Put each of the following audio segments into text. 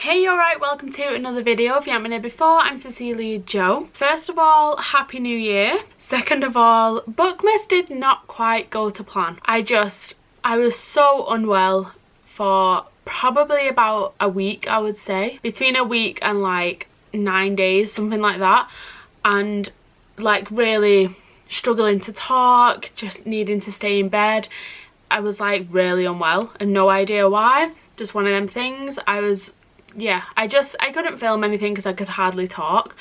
Hey, you alright? Welcome to another video. If you haven't been here before, I'm Cecilia Joe. First of all, Happy New Year. Second of all, Bookmas did not quite go to plan. I was so unwell for probably about a week, I would say. Between a week and like 9 days, something like that. And like really struggling to talk, just needing to stay in bed. I was like really unwell and no idea why. Just one of them things. I couldn't film anything because I could hardly talk.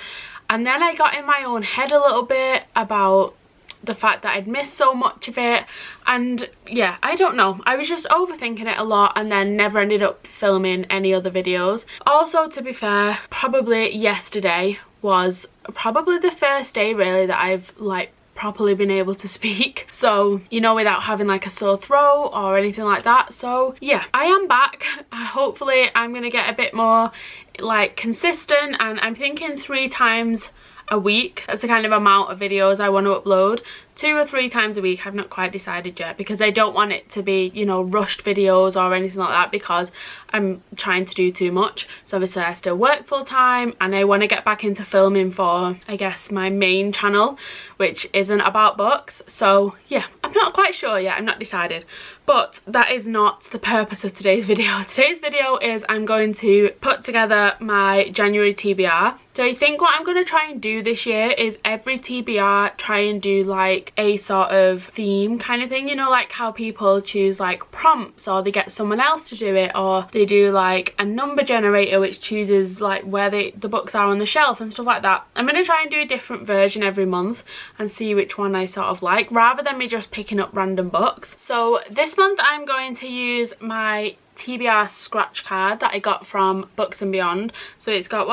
And then I got in my own head a little bit about the fact that I'd missed so much of it. And yeah, I don't know. I was just overthinking it a lot and then never ended up filming any other videos. Also, to be fair, probably yesterday was probably the first day really that I've like properly been able to speak, so you know, without having like a sore throat or anything like that. So yeah, I am back. Hopefully I'm gonna get a bit more like consistent, and I'm thinking 3 times a week. That's the kind of amount of videos I want to upload. 2 or 3 times a week. I've not quite decided yet, because I don't want it to be, you know, rushed videos or anything like that, because I'm trying to do too much. So obviously I still work full time and I want to get back into filming for, I guess, my main channel, which isn't about books. So yeah, I'm not quite sure yet. I'm not decided. But that is not the purpose of today's video. Today's video is I'm going to put together my January TBR. So I think what I'm going to try and do this year is every TBR try and do like a sort of theme kind of thing, you know, like how people choose like prompts, or they get someone else to do it, or they do like a number generator which chooses like where the books are on the shelf and stuff like that. I'm going to try and do a different version every month and see which one I sort of like, rather than me just picking up random books. So this month I'm going to use my TBR scratch card that I got from Books and Beyond. So it's got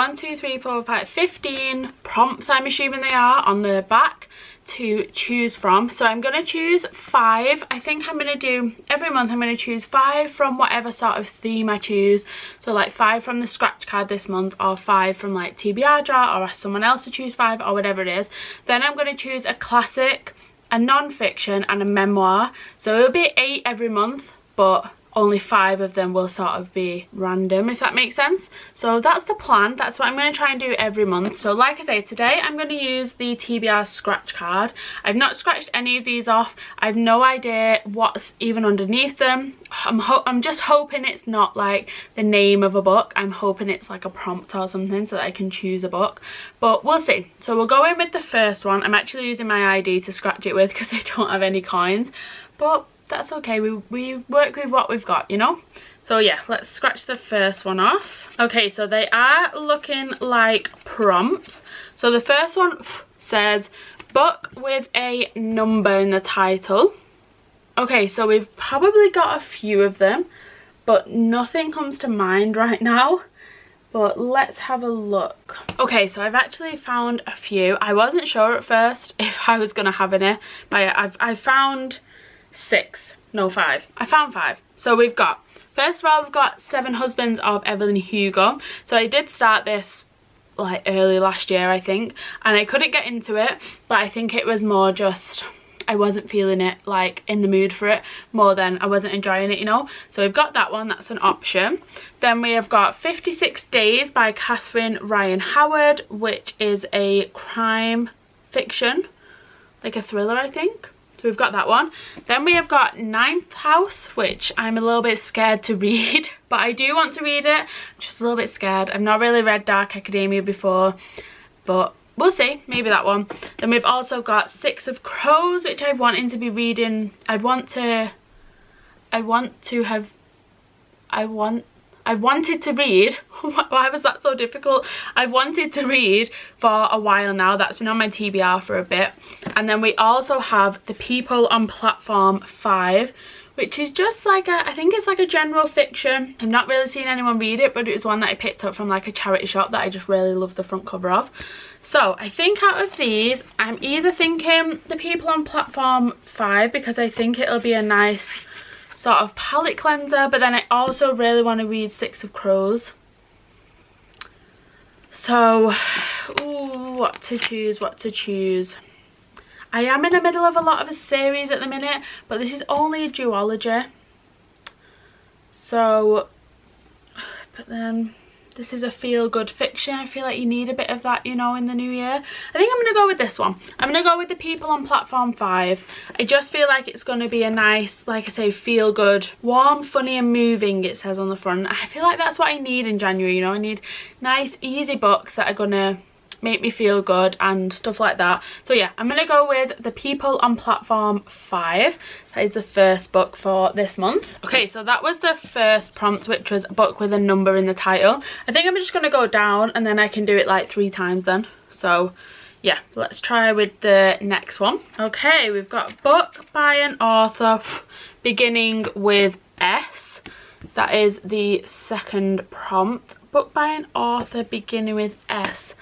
15 prompts, I'm assuming they are, on the back to choose from. So I'm going to choose 5. I think I'm going to do every month, I'm going to choose 5 from whatever sort of theme I choose. So like 5 from the scratch card this month, or 5 from like TBR jar, or ask someone else to choose 5, or whatever it is. Then I'm going to choose a classic, a non-fiction and a memoir. So it'll be 8 every month, but only 5 of them will sort of be random, if that makes sense. So that's the plan. That's what I'm going to try and do every month. So like I say, today I'm going to use the TBR scratch card. I've not scratched any of these off. I've no idea what's even underneath them. I'm just hoping it's not like the name of a book. I'm hoping it's like a prompt or something so that I can choose a book, but we'll see. So we'll go in with the first one. I'm actually using my ID to scratch it with because I don't have any coins, but that's okay. We work with what we've got, you know. So yeah, let's scratch the first one off. Okay, so they are looking like prompts. So the first one says book with a number in the title. Okay, so we've probably got a few of them, but nothing comes to mind right now. But let's have a look. Okay, so I've actually found a few. I wasn't sure at first if I was gonna have any, but I found 6, no 5. I found 5. So we've got, first of all, we've got 7 Husbands of Evelyn Hugo. So I did start this like early last year, I think, and I couldn't get into it, but I think it was more just I wasn't feeling it, like in the mood for it, more than I wasn't enjoying it, you know. So we've got that one, that's an option. Then we have got 56 Days by Catherine Ryan Howard, which is a crime fiction, like a thriller, I think. So we've got that one. Then we have got Ninth House, which I'm a little bit scared to read, but I do want to read it. I'm just a little bit scared. I've not really read Dark Academia before, but we'll see, maybe that one. Then we've also got Six of Crows, which I'm wanting to be reading. I wanted to read, why was that so difficult? I wanted to read for a while now. That's been on my TBR for a bit. And then we also have The People on Platform 5, which is just like a, I think it's like a general fiction. I've not really seen anyone read it, but it was one that I picked up from like a charity shop that I just really love the front cover of. So I think out of these, I'm either thinking The People on Platform 5, because I think it'll be a nice sort of palette cleanser, but then I also really want to read Six of Crows. So, ooh, what to choose. I am in the middle of a lot of a series at the minute, but this is only a duology. So, but then This is a feel-good fiction. I feel like you need a bit of that, you know, in the new year. I think I'm going to go with this one. I'm going to go with The People on Platform 5. I just feel like it's going to be a nice, like I say, feel-good, warm, funny and moving, it says on the front. I feel like that's what I need in January, you know. I need nice, easy books that are going to make me feel good and stuff like that. So yeah, I'm gonna go with The People on Platform 5. That is the first book for this month. Okay, so that was the first prompt, which was a book with a number in the title. I think I'm just gonna go down and then I can do it like 3 times then. So yeah, let's try with the next one. Okay, we've got a book by an author beginning with S. That is the second prompt. Book by an author beginning with S.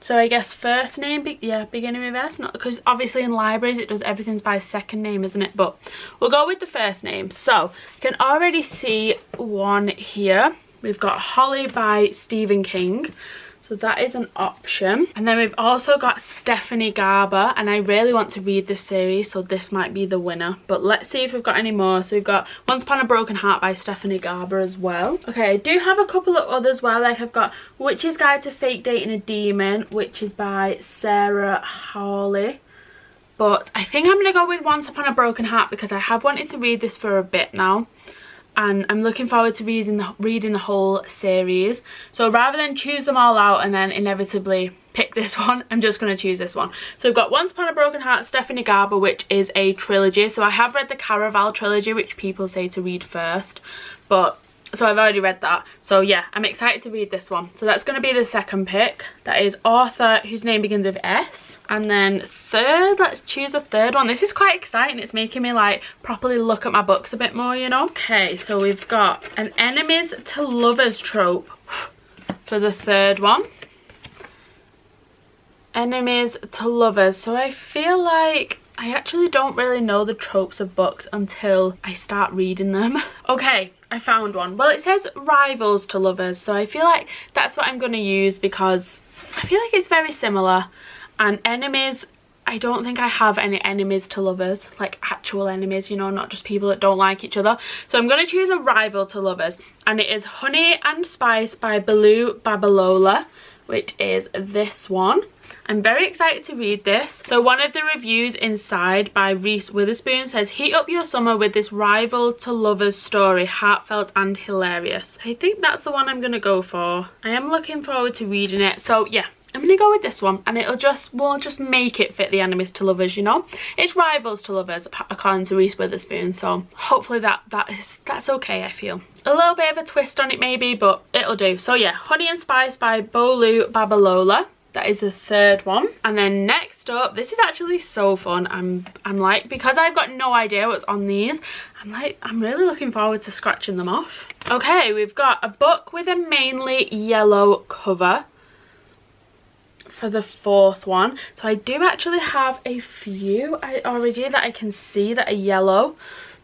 So I guess first name, beginning with S, not because obviously in libraries it does everything's by second name, isn't it? But we'll go with the first name. So you can already see one here. We've got Holly by Stephen King. So that is an option. And then we've also got Stephanie Garber, and I really want to read this series, so this might be the winner. But let's see if we've got any more. So we've got Once Upon a Broken Heart by Stephanie Garber as well. Okay, I do have a couple of others well, like I've got Witch's Guide to Fake Dating a Demon, which is by Sarah Hawley. But I think I'm going to go with Once Upon a Broken Heart because I have wanted to read this for a bit now. And I'm looking forward to reading the whole series. So rather than choose them all out and then inevitably pick this one, I'm just going to choose this one. So we've got Once Upon a Broken Heart, Stephanie Garber, which is a trilogy. So I have read the Caraval trilogy, which people say to read first. So I've already read that. So yeah, I'm excited to read this one. So that's going to be the second pick. That is author whose name begins with S. And then third, let's choose a third one. This is quite exciting. It's making me like properly look at my books a bit more, you know. Okay, so we've got an enemies to lovers trope for the third one. Enemies to lovers. So I feel like I actually don't really know the tropes of books until I start reading them. Okay, I found one. Well, it says rivals to lovers, so I feel like that's what I'm going to use because I feel like it's very similar. And enemies, I don't think I have any enemies to lovers, like actual enemies, you know, not just people that don't like each other. So I'm going to choose a rival to lovers, and it is Honey and Spice by Baloo Babalola, which is this one. I'm very excited to read this. So one of the reviews inside by Reese Witherspoon says, heat up your summer with this rival to lovers story, heartfelt and hilarious. I think that's the one I'm going to go for. I am looking forward to reading it. So yeah, I'm going to go with this one, and we'll just make it fit the enemies to lovers, you know. It's rivals to lovers according to Reese Witherspoon, so hopefully that's okay, I feel. A little bit of a twist on it maybe, but it'll do. So yeah, Honey and Spice by Bolu Babalola. That is the third one. And then next up, this is actually so fun. I'm like, because I've got no idea what's on these, I'm really looking forward to scratching them off. Okay, we've got a book with a mainly yellow cover for the fourth one. So I do actually have a few already that I can see that are yellow.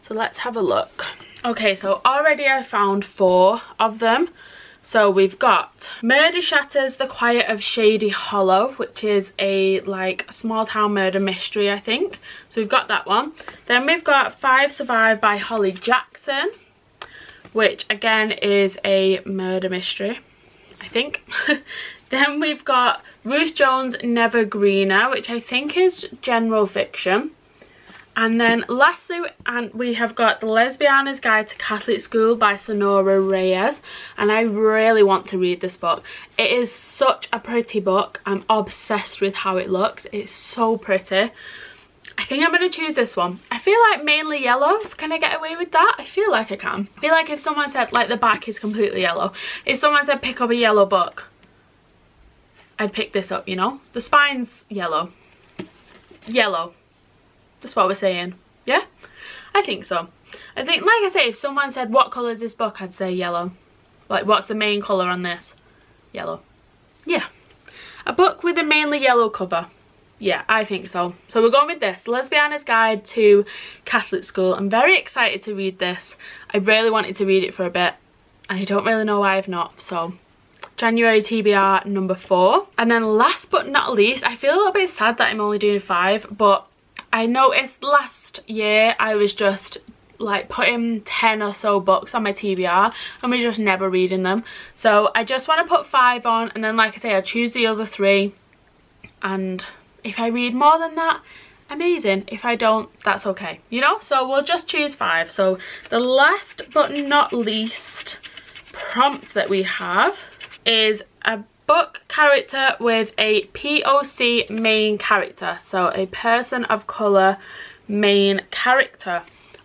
So let's have a look. Okay, so already I found 4 of them. So we've got Murder Shatters, The Quiet of Shady Hollow, which is a like small town murder mystery, I think. So we've got that one. Then we've got 5 Survive by Holly Jackson, which again is a murder mystery, I think. Then we've got Ruth Jones' Never Greener, which I think is general fiction. And then lastly, we have got The Lesbiana's Guide to Catholic School by Sonora Reyes. And I really want to read this book. It is such a pretty book. I'm obsessed with how it looks. It's so pretty. I think I'm going to choose this one. I feel like mainly yellow. Can I get away with that? I feel like I can. I feel like if someone said, like, the back is completely yellow. If someone said pick up a yellow book, I'd pick this up, you know? The spine's yellow. Yellow. That's what we're saying. Yeah? I think so. I think, like I say, if someone said what colour is this book, I'd say yellow. Like, what's the main colour on this? Yellow. Yeah. A book with a mainly yellow cover. Yeah, I think so. So we're going with this, Lesbiana's Guide to Catholic School. I'm very excited to read this. I really wanted to read it for a bit, and I don't really know why I've not, so January TBR number 4. And then last but not least, I feel a little bit sad that I'm only doing 5, but I noticed last year I was just like putting 10 or so books on my TBR and we're just never reading them. So I just want to put 5 on, and then like I say, I'll choose the other 3, and if I read more than that, amazing. If I don't, that's okay, you know. So we'll just choose 5. So the last but not least prompt that we have is a book character with a POC main character, so a person of colour main character.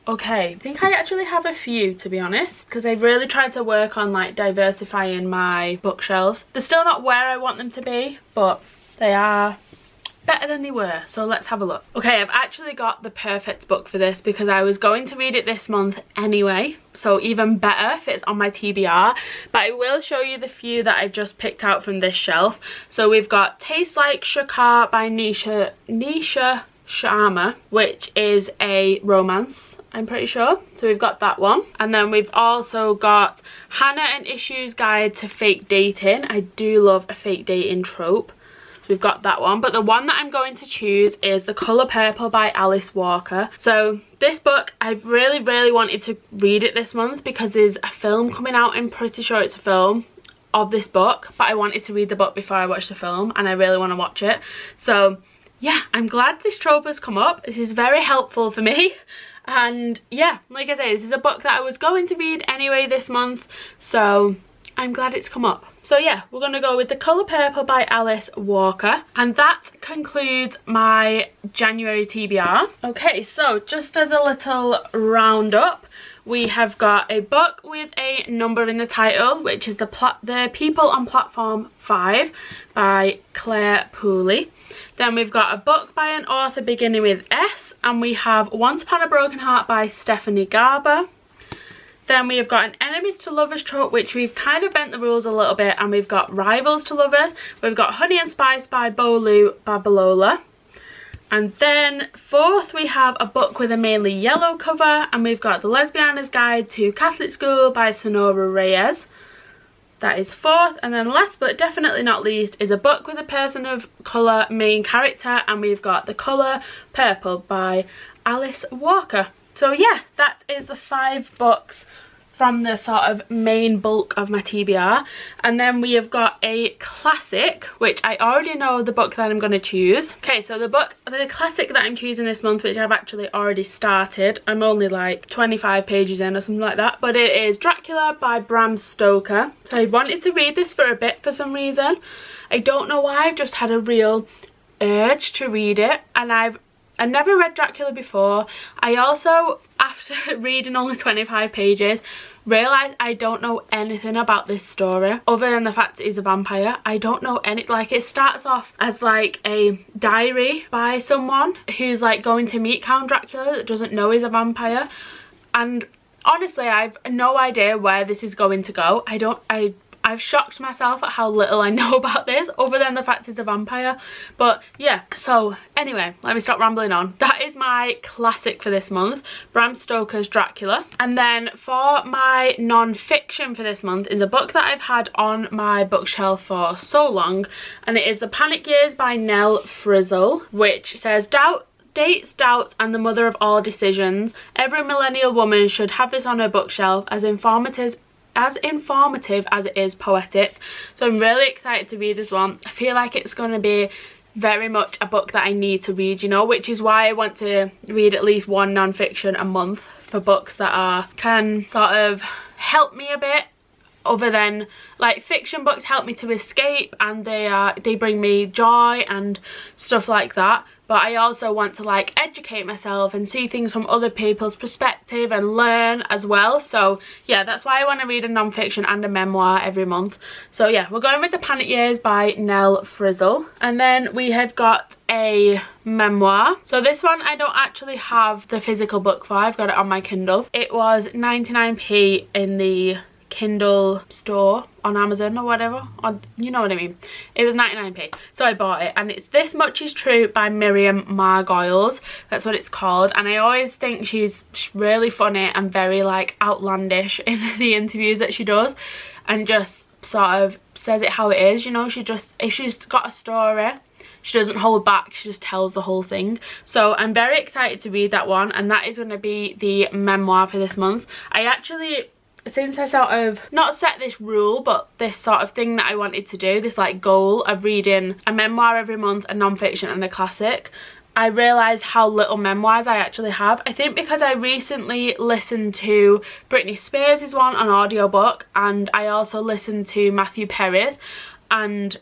Okay, I think I actually have a few, to be honest, because I've really tried to work on like diversifying my bookshelves. They're still not where I want them to be, but they are better than they were, so let's have a look. Okay, I've actually got the perfect book for this because I was going to read it this month anyway, so even better if it's on my TBR. But I will show you the few that I've just picked out from this shelf. So we've got Tastes Like Shakar by Nisha Sharma, which is a romance, I'm pretty sure. So we've got that one. And then we've also got Hannah and Issue's Guide to Fake Dating. I do love a fake dating trope. We've got that one, but the one that I'm going to choose is The Colour Purple by Alice Walker. So this book, I've really wanted to read it this month because there's a film coming out. I'm pretty sure it's a film of this book, but I wanted to read the book before I watched the film, and I really want to watch it. So yeah, I'm glad this trope has come up. This is very helpful for me. And yeah, like I say, this is a book that I was going to read anyway this month, so I'm glad it's come up. So yeah, we're going to go with The Colour Purple by Alice Walker. And that concludes my January TBR. Okay, so just as a little roundup, we have got a book with a number in the title, which is The People on Platform 5 by Claire Pooley. Then we've got a book by an author beginning with S, and we have Once Upon a Broken Heart by Stephanie Garber. Then we have got an enemies to lovers trope, which we've kind of bent the rules a little bit, and we've got rivals to lovers. We've got Honey and Spice by Bolu Babalola. And then fourth, we have a book with a mainly yellow cover, and we've got The Lesbiana's Guide to Catholic School by Sonora Reyes. That is fourth. And then last but definitely not least is a book with a person of colour main character, and we've got The Colour Purple by Alice Walker. So yeah, that is the 5 books from the sort of main bulk of my TBR. And then we have got a classic, which I already know the book that I'm going to choose. Okay, so the classic that I'm choosing this month, which I've actually already started. I'm only like 25 pages in or something like that. But it is Dracula by Bram Stoker. So I wanted to read this for a bit for some reason. I don't know why, I've just had a real urge to read it. And I never read Dracula before. I also, after reading only 25 pages, realised I don't know anything about this story other than the fact it is a vampire. I don't know any, like, it starts off as like a diary by someone who's like going to meet Count Dracula that doesn't know he's a vampire, and honestly I've no idea where this is going to go. I've shocked myself at how little I know about this other than the fact it's a vampire. But yeah, so anyway, let me stop rambling on. That is my classic for this month, Bram Stoker's Dracula. And then for my non-fiction for this month is a book that I've had on my bookshelf for so long, and it is The Panic Years by Nell Frizzle, which says dates, doubts, and the mother of all decisions. Every millennial woman should have this on her bookshelf, as informative as it is poetic. So I'm really excited to read this one. I feel like it's going to be very much a book that I need to read, you know, which is why I want to read at least one non-fiction a month, for books that can sort of help me a bit, other than like fiction books help me to escape and they bring me joy and stuff like that. But I also want to like educate myself and see things from other people's perspective and learn as well. So yeah, that's why I want to read a non-fiction and a memoir every month. So yeah, we're going with The Panic Years by Nell Frizzle. And then we have got a memoir. So this one I don't actually have the physical book for. I've got it on my Kindle. It was 99p in the Kindle store on Amazon or whatever, or you know what I mean. It was 99p, so I bought it, and it's This Much Is True by Miriam Margolyes. That's what it's called, and I always think she's really funny and very like outlandish in the interviews that she does, and just sort of says it how it is, you know. If she's got a story, she doesn't hold back, she just tells the whole thing. So I'm very excited to read that one, and that is going to be the memoir for this month. I actually, since I sort of not set this rule, but this sort of thing that I wanted to do, this like goal of reading a memoir every month, a non-fiction and a classic, I realised how little memoirs I actually have. I think because I recently listened to Britney Spears' one on audiobook, and I also listened to Matthew Perry's, and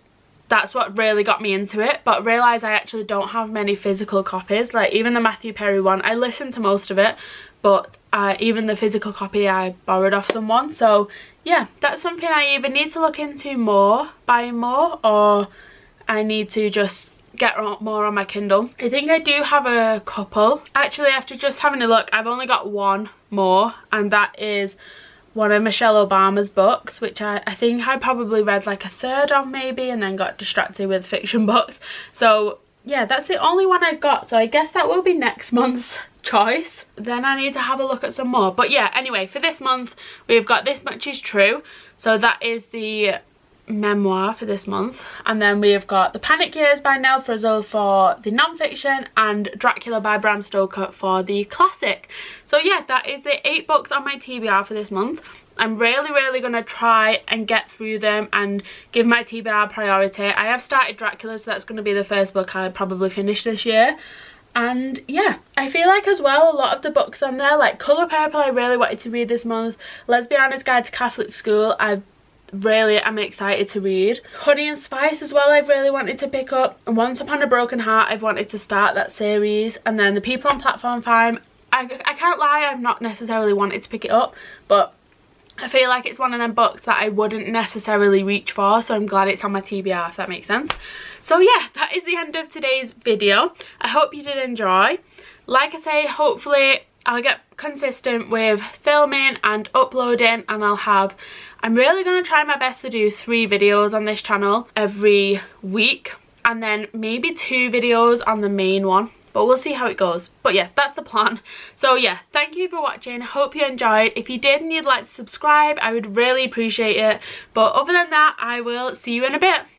that's what really got me into it. But realised I actually don't have many physical copies. Like even the Matthew Perry one, I listened to most of it, but even the physical copy I borrowed off someone. So yeah, that's something I either need to look into more, buying more, or I need to just get more on my Kindle. I think I do have a couple. Actually, after just having a look, I've only got one more, and that is one of Michelle Obama's books, which I think I probably read like a third of maybe, and then got distracted with fiction books. So yeah, that's the only one I've got, so I guess that will be next month's choice. Then I need to have a look at some more. But yeah, anyway, for this month we've got This Much Is True, so that is the memoir for this month, and then we have got The Panic Years by Nell Frizzle for the non-fiction, and Dracula by Bram Stoker for the classic. So yeah, that is the 8 books on my TBR for this month. I'm really gonna try and get through them and give my TBR priority. I have started Dracula, so that's gonna be the first book I probably finish this year. And yeah, I feel like as well a lot of the books on there, like Colour Purple, I really wanted to read this month. Lesbiana's Guide to Catholic School, I'm excited to read. Honey and Spice as well, I've really wanted to pick up. And Once Upon a Broken Heart, I've wanted to start that series. And then The People on Platform 5, I can't lie, I've not necessarily wanted to pick it up, but I feel like it's one of them books that I wouldn't necessarily reach for, so I'm glad it's on my TBR, if that makes sense. So yeah, that is the end of today's video. I hope you did enjoy. Like I say, hopefully I'll get consistent with filming and uploading, and I'm really going to try my best to do 3 videos on this channel every week, and then maybe 2 videos on the main one, but we'll see how it goes. But yeah, that's the plan. So yeah, thank you for watching. Hope you enjoyed. If you did and you'd like to subscribe, I would really appreciate it. But other than that, I will see you in a bit.